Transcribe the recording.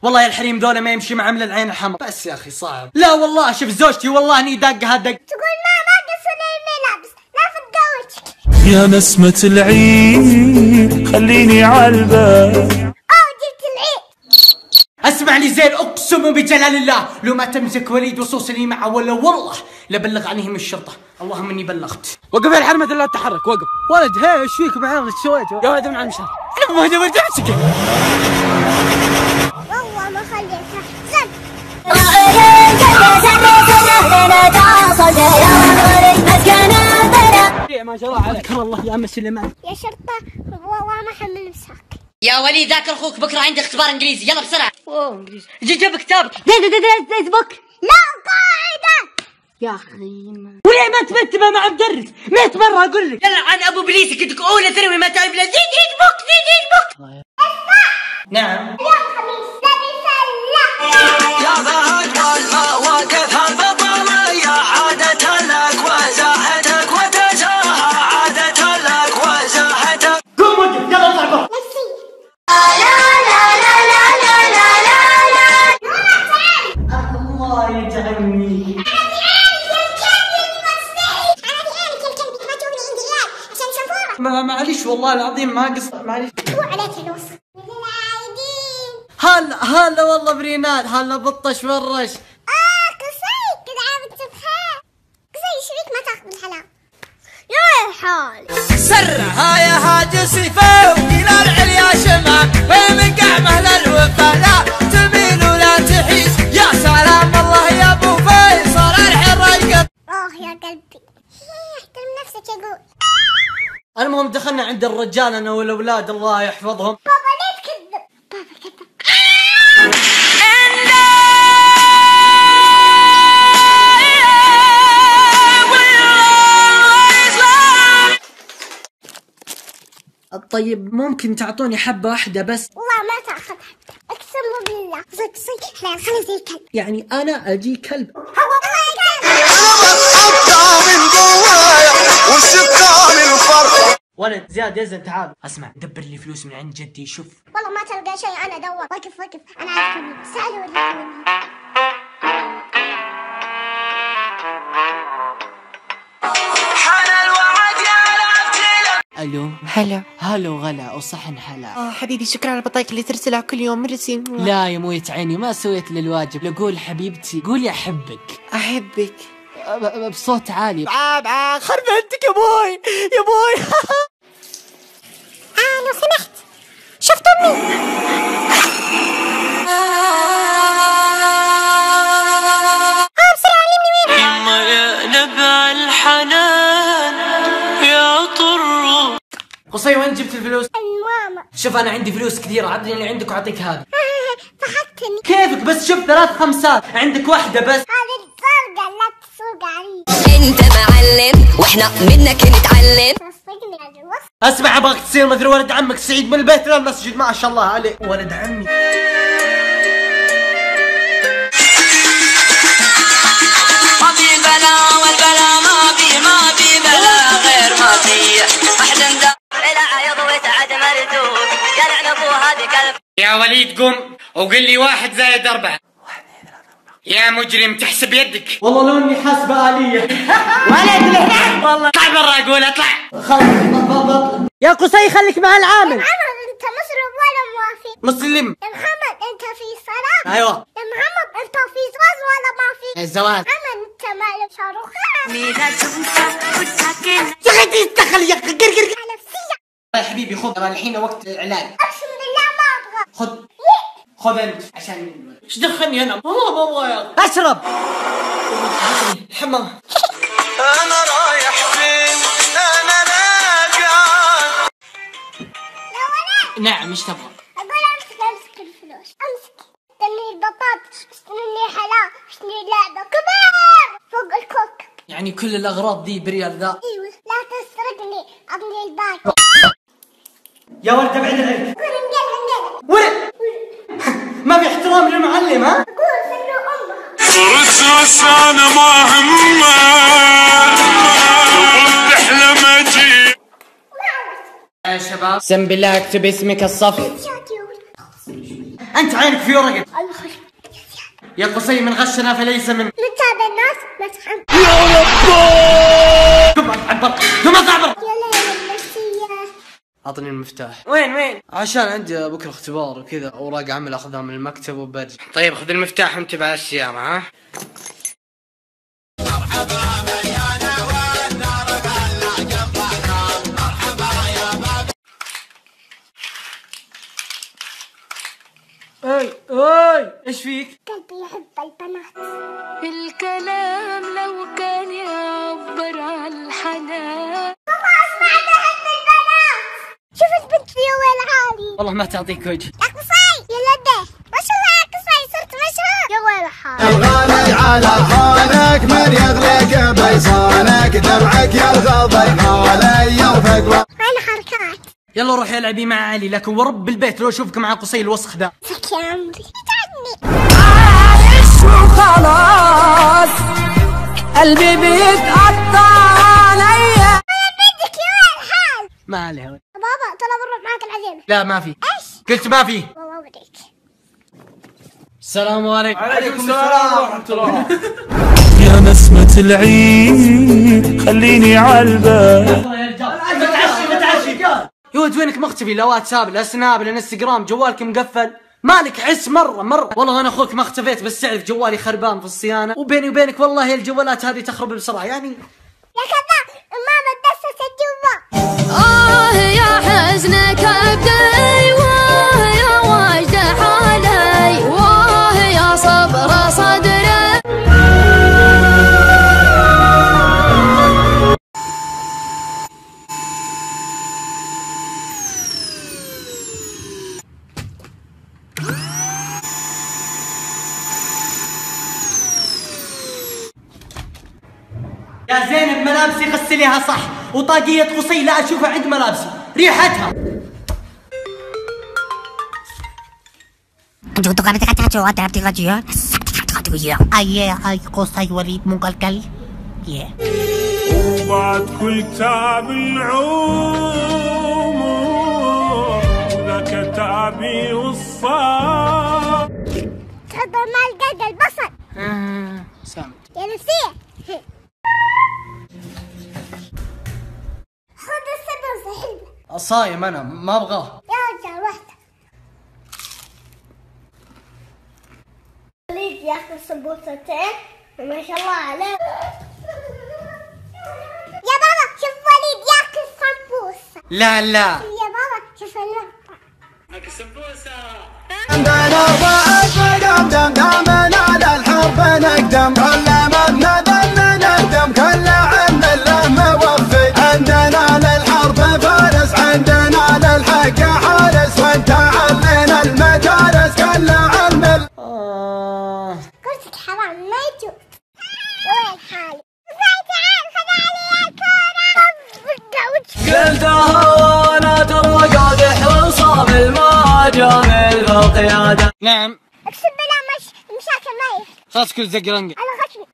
والله يا الحريم ذولا ما يمشي مع عمل العين الحمر. بس يا اخي صعب. لا والله شوف زوجتي والله اني دقها دق. تقول ما قصر الملابس لا تتقوج. يا نسمة العيد خليني عالبال. جبت العيد. اسمع لي زين اقسم بجلال الله لو ما تمسك وليد وصوصني معه ولا والله لبلغ عنهم الشرطة. اللهم اني بلغت. وقف يا الحرمة لا تتحرك وقف. ولد هي ايش فيك معنا ايش سويتوا؟ يا ولد من على المشهد. ما ودي امسكه. والله ما خليت احسن. ما شاء الله عليك الله يا ام سليمان. يا شرطة والله ما حمل مساك. يا وليد ذاكر اخوك بكره عندي اختبار انجليزي يلا بسرعه. اوه انجليزي. جيب كتابك. فيسبوك. لا قاعدة. يا اخي وليه ما تبتبه مع مدرس؟ 100 مرة اقول لك. يلا عن ابو بليسك كنتك اولى ثانوي ما تعرف لا زيد بوك. نعم. اليوم خميس نبي سلة. يا ذهب والمواقف البطلية عادة لك وزاحتك وتجاهها عادة لك وزاحتك. قوم وقف يلا اطلع برا. نفسي. لا لا لا لا لا لا لا لا. الله يجعلني. معليش والله العظيم ما قصد معليش. هو عليك الوصف. مثل العايدين. هلا والله بريناد هلا بطش ورش. قصي كذا عابد تبخير. قصي ايش فيك ما تاخذ الحلال؟ يا حال. سرها يا هاجس فوق إلى العليا شمع ومن قعمه للوفا لا تميل ولا تحيس. يا سلام الله يا ابو فيصل الحريق. يا قلبي. احترم نفسك يقول. المهم دخلنا عند الرجال انا والاولاد الله يحفظهم. بابا ليه تكذب؟ بابا كذب. طيب ممكن تعطوني حبة واحدة بس؟ والله ما تاخذ حتى. اقسم بالله. صدق خلي زي الكلب. يعني انا اجي كلب. ولد زياد يزن تعال. اسمع دبر لي فلوس من عند جدي شوف. والله ما تلقى شيء انا ادور. وقف انا عارف مين. سألوا ولا الو هلو غلا وصحن حلا. حبيبي شكرا على البطايق اللي ترسلها كل يوم مرسين. لا يا موية عيني ما سويت للواجب. لقول حبيبتي قولي احبك. احبك بصوت عالي. خرب بنتك يا بوي يا بوي. لو سمحت شفت امي. نبع الحنان يا طر. قصي وين جبت الفلوس؟ ماما. شوف انا عندي فلوس كثيرة عطني اللي عندك واعطيك هذه. ضحكتني. كيفك بس شوف 3 خمسات عندك واحدة بس. هذه الزرقاء لا تسوق علي. انت معلم واحنا منك نتعلم. تصدقني هذا الوصف. اسمع ابغاك تصير مثل ولد عمك سعيد من البيت للمسجد ما شاء الله عليه. ولد عمي. ما في بلا والبلا ما في بلا غير ما في احد دا الى عيض وتعد مردود قال ابو هذه كلب. يا وليد قم وقل لي 1 زائد 4. يا مجرم تحسب يدك. والله لو اني حاسبة آلية. ولد والله اطلع برا اقول اطلع. خلاص يا قصي خليك مع العامل. محمد انت مسلم ولا موافي؟ مسلم. يا محمد انت في صلاة. ايوه. يا محمد انت في زواج ولا ما في؟ الزواج. محمد انت مالك شاروخان. يا اخي تدخل يا اخي قرقر. نفسية. يا حبيبي خذ ترى الحين وقت العلاج. اقسم بالله ما ابغى. خذ انت عشان ايش دخلني انا؟ والله ما ابغى يا اخي. اشرب. الحمام. انا رايح فين انا راجع. يا ولد. نعم ايش تبغى؟ اقول امسك الفلوس. امسك. استني البطاطس. استني حلا. استني لعبة كبير فوق الكوك. يعني كل الاغراض دي بريال ذا؟ ايوه لا تسرقني. اعطني الباقي. يا ولد ابعد عليك. قول انقلها. ولد ما في احترام للمعلم ها؟ قول فنو امها. صرت انا ما همه شباب. اقسم بالله اكتب اسمك الصف. انت عينك في ورقة. يا قصي من غشنا فليس من تابع الناس ما تفهم. يا رب. ثم تعبر. يا ليلى النفسية. اعطني المفتاح. وين؟ عشان عندي بكره اختبار وكذا، اوراق عمل اخذها من المكتب وبرجع. طيب خذ المفتاح وانتبه على السيارة ها. اي ايش فيك؟ قلبي يحب البنات. الكلام لو كان يعبر عن الحنان. خلاص ما عاد احب البنات. شوف البنت في وين عالي. والله ما تعطيك وجه. يا قصي يا لده ما شاء الله يا قصي صرت مشهور. يا وين حالي. الغالي على خانك من يغلق بيصانك درعك يرغب الغالي يرفق. وين حركات. يلا روح العبي مع علي، لكن ورب البيت لو اشوفك مع قصي الوسخ ذا. فك يا عمري يتعني. عايش وخلاص قلبي بيتقطع عليا. بدك يا وين الحال. ما عليها. بابا طلب نروح معك العزيمة. لا ما في. ايش؟ قلت ما في. والله اوريك. السلام عليكم. عليكم السلام ورحمة الله. يا نسمة العيد خليني عالبال. يا ولد وينك مختفي؟ لا واتساب لا سناب لا انستغرام، جوالك مقفل، مالك عس مرة. والله انا اخوك ما اختفيت، بس تعرف جوالي خربان في الصيانة، وبيني وبينك والله الجوالات هذه تخرب بسرعة يعني. يا كذا ماما تدسس الجوا. يا حزنك ابدي، يا وجد حالي، يا صبر صدري. يا زينب ملابسي غسليها صح، وطاقية قصي لا اشوفها عند ملابسي ريحتها. قصي وليد مقلقل. وبعد كل تعب العمر ذاك تعبي والصار. تحب المال قد البصل. سامت. يا نفسية. خذ السبوسة حلوة. صايم انا ما ابغاه. يا رجال واحدة. وليد ياكل سمبوستين ما شاء الله عليه. يا بابا شوف وليد ياكل سمبوسة. لا يا بابا شوف اللقطة. عندنا ضعف قدم دامنا للحرب نقدم. كل ما نقدم كل عم له موفي. عندنا للحرب فارس عندنا للحق حارس. وانت علينا المجالس كل علم. قلت لك حرام ما يجوز. وين حالي. تعال خذ علي الكورة. قلتها وانا ترى قادح وصاب المجامل بالقيادة. نعم. اقسم بالله مشاكل ما يخلص. خلاص كل زق رنقة. على خشمي.